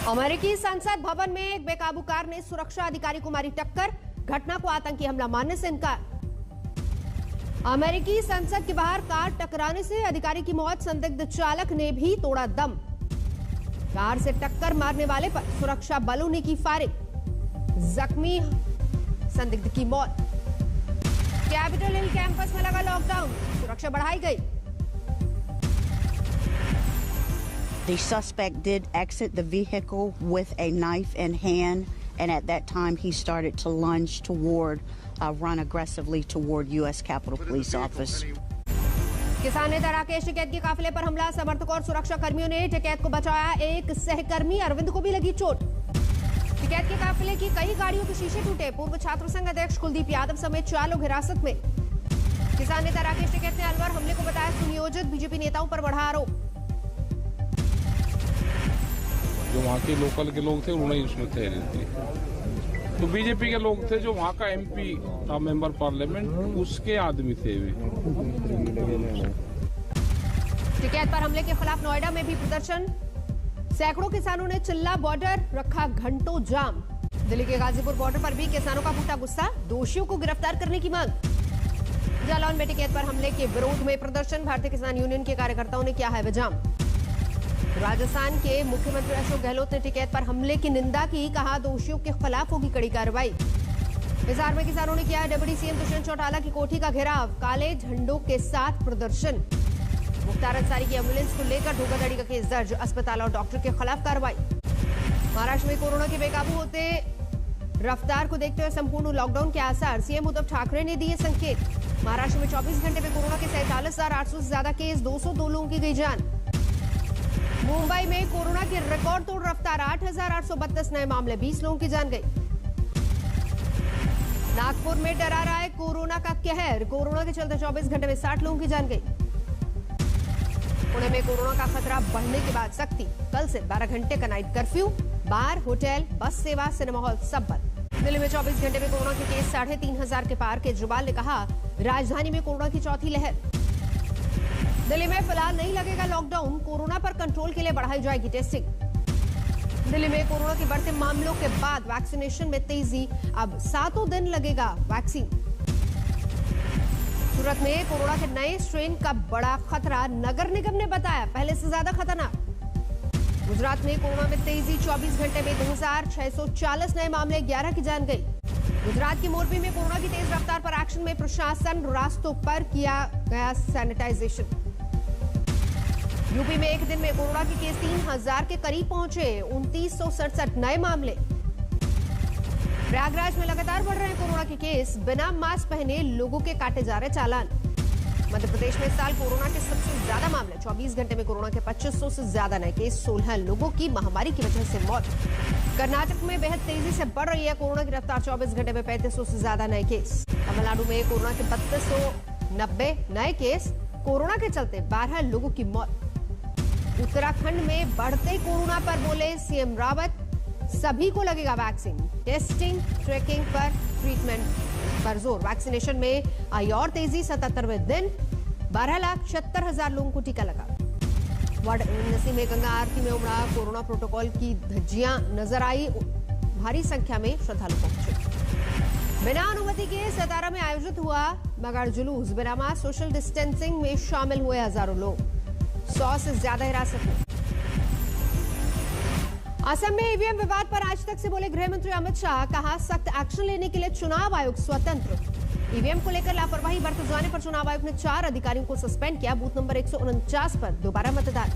अमेरिकी संसद भवन में एक बेकाबू कार ने सुरक्षा अधिकारी को मारी टक्कर। घटना को आतंकी हमला मानने से इनकार। अमेरिकी संसद के बाहर कार टकराने से अधिकारी की मौत, संदिग्ध चालक ने भी तोड़ा दम। कार से टक्कर मारने वाले पर सुरक्षा बलों ने की फायरिंग, जख्मी संदिग्ध की मौत। कैपिटल हिल कैंपस में लगा लॉकडाउन, सुरक्षा बढ़ाई गई। The suspect did exit the vehicle with a knife in hand, and at that time he started to lunge toward, run aggressively toward U.S. Capitol Police Office. किसान नेता राकेश टिकैत के काफिले पर हमला, समर्थकों और सुरक्षा कर्मियों ने टिकैत को बचाया। एक सहकर्मी अरविंद को भी लगी चोट। टिकैत के काफिले की कई गाड़ियों के शीशे टूटे। पूर्व छात्र संघ अध्यक्ष कुलदीप यादव समेत 4 लोग हिरासत में। किसान नेता राकेश टिकैत ने अलवर हमले को बताया सुनियोजित, बीजेपी नेताओं पर बढ़ा आरोप। जो वहाँ के लोकल के लोग थे उन्होंने उसमें ठहरे थे, तो बीजेपी के लोग थे। जो वहाँ का एमपी था, मेंबर पार्लियामेंट, उसके आदमी थे वे। टिकैत पर हमले के खिलाफ नोएडा में भी प्रदर्शन। सैकड़ों किसानों ने चिल्ला बॉर्डर रखा घंटों जाम। दिल्ली के गाजीपुर बॉर्डर पर भी किसानों का फूटा गुस्सा, दोषियों को गिरफ्तार करने की मांग। जालौन में टिकैत पर हमले के विरोध में प्रदर्शन, भारतीय किसान यूनियन के कार्यकर्ताओं ने किया है विजाम। राजस्थान के मुख्यमंत्री अशोक गहलोत ने टिकैत पर हमले की निंदा की, कहा दोषियों के खिलाफ होगी कड़ी कार्रवाई। हिसार में किसानों ने किया डिप्टी सीएम दुष्यंत चौटाला की कोठी का घेराव, काले झंडों के साथ प्रदर्शन। मुख्तार अंसारी की एम्बुलेंस को लेकर धोखाधड़ी का केस दर्ज, अस्पताल और डॉक्टर के खिलाफ कार्रवाई। महाराष्ट्र में कोरोना के बेकाबू होते रफ्तार को देखते हुए संपूर्ण लॉकडाउन के आसार, सीएम उद्धव ठाकरे ने दिए संकेत। महाराष्ट्र में 24 घंटे में कोरोना के 47,800 से ज्यादा केस, 202 लोगों की गई जान। मुंबई में कोरोना की रिकॉर्ड तोड़ रफ्तार, 8,832 नए मामले, 20 लोगों की जान गई। नागपुर में डरा रहा है कोरोना का कहर, कोरोना के चलते 24 घंटे में 60 लोगों की जान गई। पुणे में कोरोना का खतरा बढ़ने के बाद सख्ती, कल से 12 घंटे का नाइट कर्फ्यू, बार, होटल, बस सेवा, सिनेमा हॉल सब बंद। दिल्ली में 24 घंटे में कोरोना के केस 3,500 के पार। केजरीवाल ने कहा राजधानी में कोरोना की चौथी लहर। दिल्ली में फिलहाल नहीं लगेगा लॉकडाउन, कोरोना पर कंट्रोल के लिए बढ़ाई जाएगी टेस्टिंग। दिल्ली में कोरोना के बढ़ते मामलों के बाद वैक्सीनेशन में तेजी, अब 7 दिन लगेगा वैक्सीन। सूरत में कोरोना के नए स्ट्रेन का बड़ा खतरा, नगर निगम ने बताया पहले से ज्यादा खतरनाक। गुजरात में कोरोना में तेजी, 24 घंटे में 2,640 नए मामले, 11 की जान गई। गुजरात की मोरबी में कोरोना की तेज रफ्तार पर एक्शन में प्रशासन, रास्तों पर किया गया सैनिटाइजेशन। यूपी में एक दिन में कोरोना के केस 3,000 के करीब पहुंचे, 2,967 नए मामले। प्रयागराज में लगातार बढ़ रहे हैं कोरोना के केस, बिना मास्क पहने लोगों के काटे जा रहे चालान। मध्य प्रदेश में इस साल कोरोना के सबसे ज्यादा मामले, 24 घंटे में कोरोना के 2500 से ज्यादा नए केस, 16 लोगों की महामारी की वजह से मौत। कर्नाटक में बेहद तेजी से बढ़ रही है कोरोना की रफ्तार, 24 घंटे में 3500 से ज्यादा नए केस। तमिलनाडु में कोरोना के 3290 नए केस, कोरोना के चलते 12 लोगों की मौत। उत्तराखंड में बढ़ते कोरोना पर बोले सीएम रावत, सभी को लगेगा वैक्सीन, टेस्टिंग, ट्रैकिंग पर, ट्रीटमेंट पर जोर। वैक्सीनेशन में आई और तेजी, 77वें दिन 12,76,000 लोगों को टीका लगा। वाराणसी में गंगा आरती में उमड़ा कोरोना प्रोटोकॉल की धज्जियां नजर आई, भारी संख्या में श्रद्धालु पहुंचे। बिना अनुमति के सतारा में आयोजित हुआ मगर जुलूस, बिना मास्क, सोशल डिस्टेंसिंग में शामिल हुए हजारों लोग, 100 से ज्यादा हिरासत में। असम में ईवीएम विवाद पर आज तक से बोले गृह मंत्री अमित शाह, कहा सख्त एक्शन लेने के लिए चुनाव आयोग स्वतंत्र। ईवीएम को लेकर लापरवाही बरते जाने पर चुनाव आयोग ने 4 अधिकारियों को सस्पेंड किया। बूथ नंबर 149 पर दोबारा मतदान।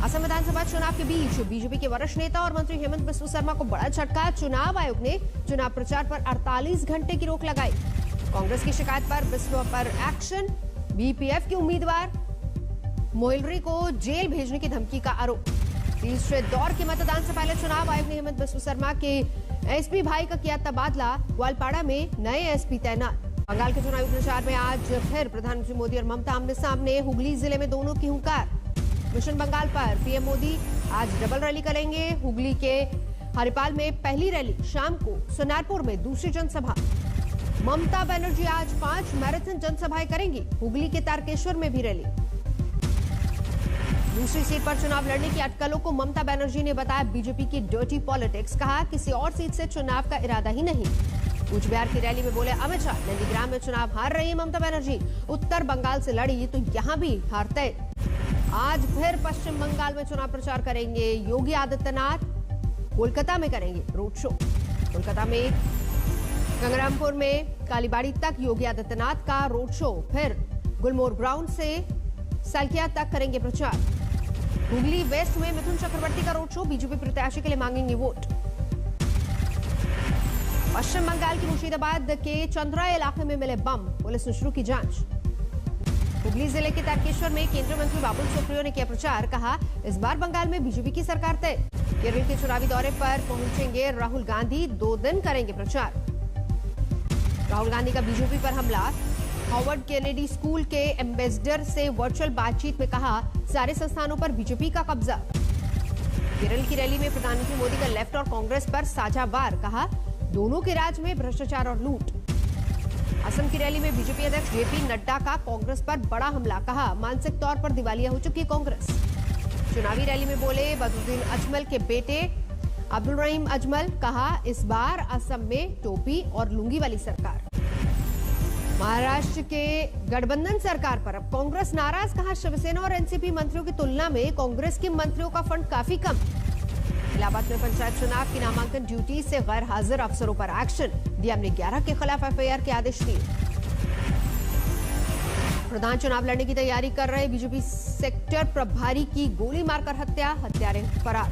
असम विधानसभा चुनाव के बीच बीजेपी के वरिष्ठ नेता और मंत्री हेमंत बिस्वा शर्मा को बड़ा झटका, चुनाव आयोग ने चुनाव प्रचार पर 48 घंटे की रोक लगाई। कांग्रेस की शिकायत पर बिस्वा पर एक्शन, बीपीएफ के उम्मीदवार मोइलरी को जेल भेजने की धमकी का आरोप। तीसरे दौर के मतदान से पहले चुनाव आयोग ने हेमंत बिस्वा शर्मा के एसपी भाई का किया तबादला, ग्वालपाड़ा में नए एसपी तैनात। बंगाल के चुनावी प्रचार में आज फिर प्रधानमंत्री मोदी और ममता आमने सामने, हुगली जिले में दोनों की हुंकार। मिशन बंगाल पर पीएम मोदी आज डबल रैली करेंगे। हुगली के हरिपाल में पहली रैली, शाम को सोनारपुर में दूसरी जनसभा। ममता बनर्जी आज 5 मैराथन जनसभाएं करेंगी, हुगली के तारकेश्वर में भी रैली। दूसरी सीट पर चुनाव लड़ने की अटकलों को ममता बनर्जी ने बताया बीजेपी की डर्टी पॉलिटिक्स। कहा किसी और सीट से चुनाव का इरादा ही नहीं। कूच बिहार की रैली में बोले अमित शाह, नंदीग्राम में चुनाव हार रही ममता बनर्जी, उत्तर बंगाल से लड़ी तो यहां भी हार तय। आज फिर पश्चिम बंगाल में चुनाव प्रचार करेंगे योगी आदित्यनाथ, कोलकाता में करेंगे रोड शो। कोलकाता में गंगारामपुर में कालीबाड़ी तक योगी आदित्यनाथ का रोड शो, फिर गुलमोहर ग्राउंड से सलकिया तक करेंगे प्रचार। हुगली वेस्ट में मिथुन चक्रवर्ती का रोड शो, बीजेपी प्रत्याशी के लिए मांगेंगे वोट। पश्चिम बंगाल की मुर्शिदाबाद के चंद्रा इलाके में मिले बम, पुलिस ने शुरू की जांच। हुगली जिले के तारकेश्वर में केंद्रीय मंत्री बाबुल सुप्रियो ने किया प्रचार। कहा इस बार बंगाल में बीजेपी की सरकार तय। केरल के चुनावी दौरे पर पहुंचेंगे राहुल गांधी, 2 दिन करेंगे प्रचार। राहुल गांधी का बीजेपी पर हमला। हार्वर्ड केनेडी स्कूल के एम्बेसडर से वर्चुअल बातचीत में कहा सारे संस्थानों पर बीजेपी का कब्जा। केरल की रैली में प्रधानमंत्री मोदी का लेफ्ट और कांग्रेस पर साझा वार। कहा दोनों के राज में भ्रष्टाचार और लूट। असम की रैली में बीजेपी अध्यक्ष जेपी नड्डा का कांग्रेस पर बड़ा हमला। कहा मानसिक तौर पर दिवालिया हो चुकी कांग्रेस। चुनावी रैली में बोले बदरुद्दीन अजमल के बेटे अब्दुल रहीम अजमल। कहा इस बार असम में टोपी और लुंगी वाली सरकार। महाराष्ट्र के गठबंधन सरकार पर अब कांग्रेस नाराज। कहा शिवसेना और एनसीपी मंत्रियों की तुलना में कांग्रेस के मंत्रियों का फंड काफी कम। इलाहाबाद में पंचायत चुनाव की नामांकन ड्यूटी से गैर हाजिर अफसरों पर एक्शन। डीएम ने 11 के खिलाफ एफआईआर के आदेश दिए। प्रधान चुनाव लड़ने की तैयारी कर रहे बीजेपी सेक्टर प्रभारी की गोली मारकर हत्या, हत्यारे फरार।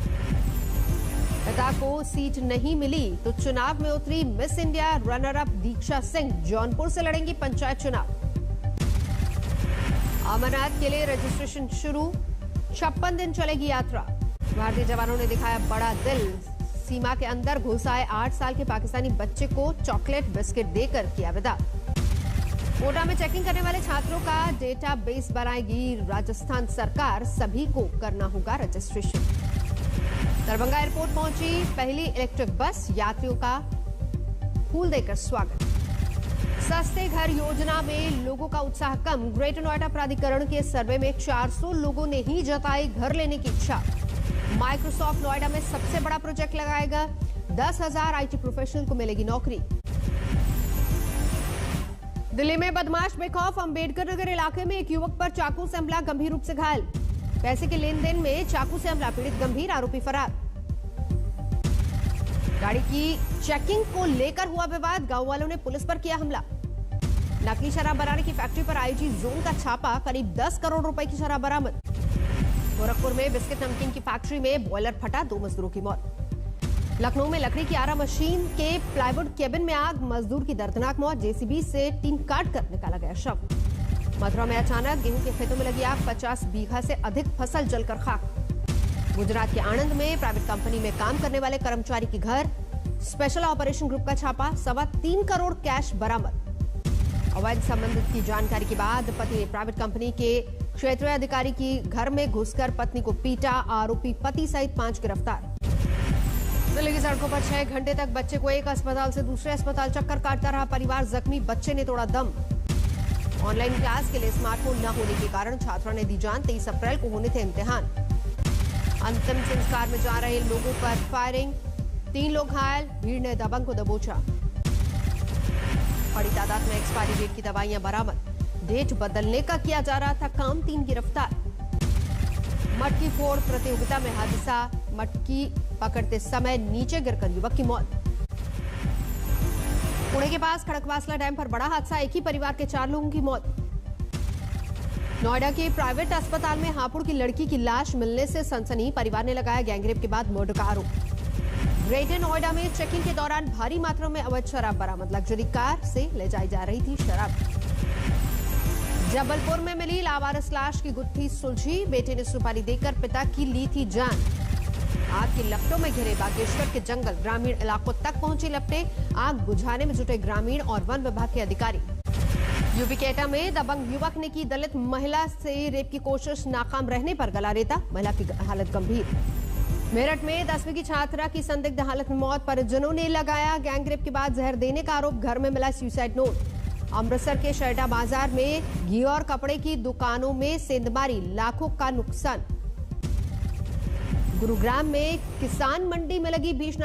पिता को सीट नहीं मिली तो चुनाव में उतरी मिस इंडिया रनर अप दीक्षा सिंह, जौनपुर से लड़ेंगी पंचायत चुनाव। अमरनाथ के लिए रजिस्ट्रेशन शुरू, 56 दिन चलेगी यात्रा। भारतीय जवानों ने दिखाया बड़ा दिल, सीमा के अंदर घुस आए 8 साल के पाकिस्तानी बच्चे को चॉकलेट बिस्किट देकर किया विदा। कोटा में चेकिंग करने वाले छात्रों का डेटाबेस बनाएगी राजस्थान सरकार, सभी को करना होगा रजिस्ट्रेशन। दरभंगा एयरपोर्ट पहुंची पहली इलेक्ट्रिक बस, यात्रियों का फूल देकर स्वागत। सस्ते घर योजना में लोगों का उत्साह कम। ग्रेटर नोएडा प्राधिकरण के सर्वे में 400 लोगों ने ही जताई घर लेने की इच्छा। माइक्रोसॉफ्ट नोएडा में सबसे बड़ा प्रोजेक्ट लगाएगा, 10,000 आईटी प्रोफेशनल को मिलेगी नौकरी। दिल्ली में बदमाश बेखौफ, अंबेडकर नगर इलाके में एक युवक पर चाकू से हमला, गंभीर रूप से घायल। पैसे के लेन देन में चाकू से हमला, पीड़ित गंभीर, आरोपी फरार। गाड़ी की चेकिंग को लेकर हुआ विवाद, गांव वालों ने पुलिस पर किया हमला। नकली शराब बनाने की फैक्ट्री पर आईजी जोन का छापा, करीब 10 करोड़ रुपए की शराब बरामद। गोरखपुर में बिस्किट नमकीन की फैक्ट्री में बॉयलर फटा, 2 मजदूरों की मौत। लखनऊ में लकड़ी की आरा मशीन के प्लाईवुड केबिन में आग, मजदूर की दर्दनाक मौत, जेसीबी से टीन काट कर निकाला गया शव। मथुरा में अचानक गेहूं के खेतों में लगी आग, 50 बीघा से अधिक फसल जलकर खाक। गुजरात के आणंद में प्राइवेट कंपनी में काम करने वाले कर्मचारी की घर, स्पेशल ऑपरेशन ग्रुप का छापा, 3.25 करोड़ कैश बरामद। अवैध संबंधित की जानकारी के बाद पति ने प्राइवेट कंपनी के क्षेत्रीय अधिकारी की घर में घुसकर पत्नी को पीटा, आरोपी पति सहित 5 गिरफ्तार। दिल्ली की सड़कों पर 6 घंटे तक बच्चे को एक अस्पताल से दूसरे अस्पताल चक्कर काटता रहा परिवार, जख्मी, बच्चे ने तोड़ा दम। ऑनलाइन क्लास के लिए स्मार्टफोन न होने के कारण छात्रा ने दी जान, 23 अप्रैल को होने थे इम्तिहान। अंतिम संस्कार में जा रहे लोगों पर फायरिंग, 3 लोग घायल, भीड़ ने दबंग को दबोचा। बड़ी तादाद में एक्सपायरी डेट की दवाइयां बरामद, डेट बदलने का किया जा रहा था काम, 3 गिरफ्तार। मटकी फोड़ प्रतियोगिता में हादसा, मटकी पकड़ते समय नीचे गिरकर युवक की मौत। पुणे के पास खड़कवासला डैम पर बड़ा हादसा, एक ही परिवार के 4 लोगों की मौत। नोएडा के प्राइवेट अस्पताल में हापुड़ की लड़की की लाश मिलने से सनसनी, परिवार ने लगाया गैंगरेप के बाद मर्डर का आरोप। ग्रेटर नोएडा में चेकिंग के दौरान भारी मात्रा में अवैध शराब बरामद, लग्जरी कार से ले जाई जा रही थी शराब। जबलपुर में मिली लावारिस लाश की गुत्थी सुलझी, बेटे ने सुपारी देकर पिता की ली थी जान। आग की लपटों में घिरे बागेश्वर के जंगल, ग्रामीण इलाकों तक पहुंची लपटें, आग बुझाने में जुटे ग्रामीण और वन विभाग के अधिकारी। यूपी के एटा में दबंग युवक ने की दलित महिला से रेप की कोशिश, नाकाम रहने पर गला रेता, महिला की हालत गंभीर। मेरठ में 10वीं की छात्रा की संदिग्ध हालत में मौत, परिजनों ने लगाया गैंगरेप के बाद जहर देने का आरोप, घर में मिला सुसाइड नोट। अमृतसर के शर्टा बाजार में घी और कपड़े की दुकानों में सेंधमारी, लाखों का नुकसान। गुरुग्राम में किसान मंडी में लगी भीषण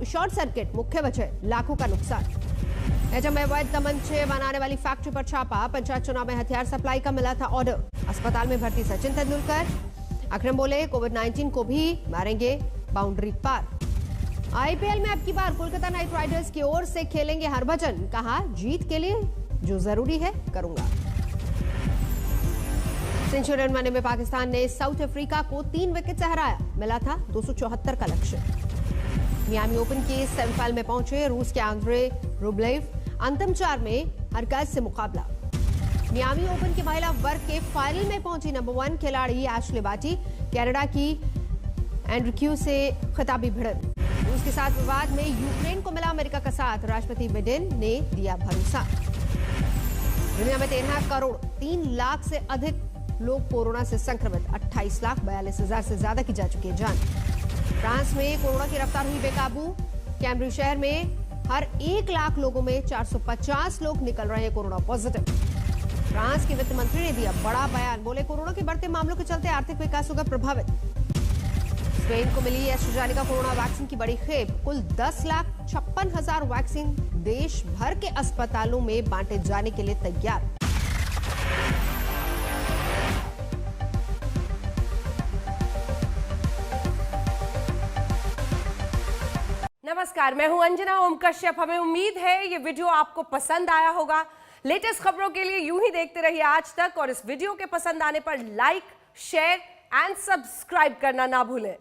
शॉर्ट सर्किट, मुख्य वजह लाखों का नुकसान। एचएम में अवैध तमंचे बनाने वाली फैक्ट्री पर छापा, पंचायत चुनाव में हथियार सप्लाई का मिला था ऑर्डर। अस्पताल में भर्ती सचिन तेंदुलकर, अकरम बोले कोविड-19 को भी मारेंगे बाउंड्री पार। आईपीएल में अब की बार कोलकाता नाइट राइडर्स की ओर से खेलेंगे हरभजन, कहा जीत के लिए जो जरूरी है करूंगा। सेंचुरी बनवाने में पाकिस्तान ने साउथ अफ्रीका को 3 विकेट से हराया, मिला था 274 का लक्ष्य। मियामी ओपन के सेमीफाइनल में पहुंचे रूस के आंद्रे रूबलेव, अंतिम 4 में हरकत से मुकाबला। मियामी ओपन के महिला वर्ग के फाइनल में पहुंची नंबर 1 खिलाड़ी एशले बार्टी, कनाडा की एंड्रक्यू से खिताबी भिड़ंत। रूस के साथ विवाद में यूक्रेन को मिला अमेरिका का साथ, राष्ट्रपति बिडेन ने दिया भरोसा। दुनिया में 13 करोड़ 3 लाख से अधिक लोग कोरोना से संक्रमित, 28,42,000 से ज्यादा की जा चुकी है जान। फ्रांस में कोरोना की रफ्तार हुई बेकाबू, कैम्ब्री शहर में हर 1 लाख लोगों में 450 लोग निकल रहे हैं कोरोना पॉजिटिव। फ्रांस के वित्त मंत्री ने दिया बड़ा बयान, बोले कोरोना के बढ़ते मामलों के चलते आर्थिक विकास होगा प्रभावित। स्पेन को मिली एस्ट्राजेनेका कोरोना वैक्सीन की बड़ी खेप, कुल 10,56,000 वैक्सीन देश भर के अस्पतालों में बांटे जाने के लिए तैयार। नमस्कार, मैं हूं अंजना ओम कश्यप। हमें उम्मीद है ये वीडियो आपको पसंद आया होगा। लेटेस्ट खबरों के लिए यूं ही देखते रहिए आज तक, और इस वीडियो के पसंद आने पर लाइक, शेयर एंड सब्सक्राइब करना ना भूलें।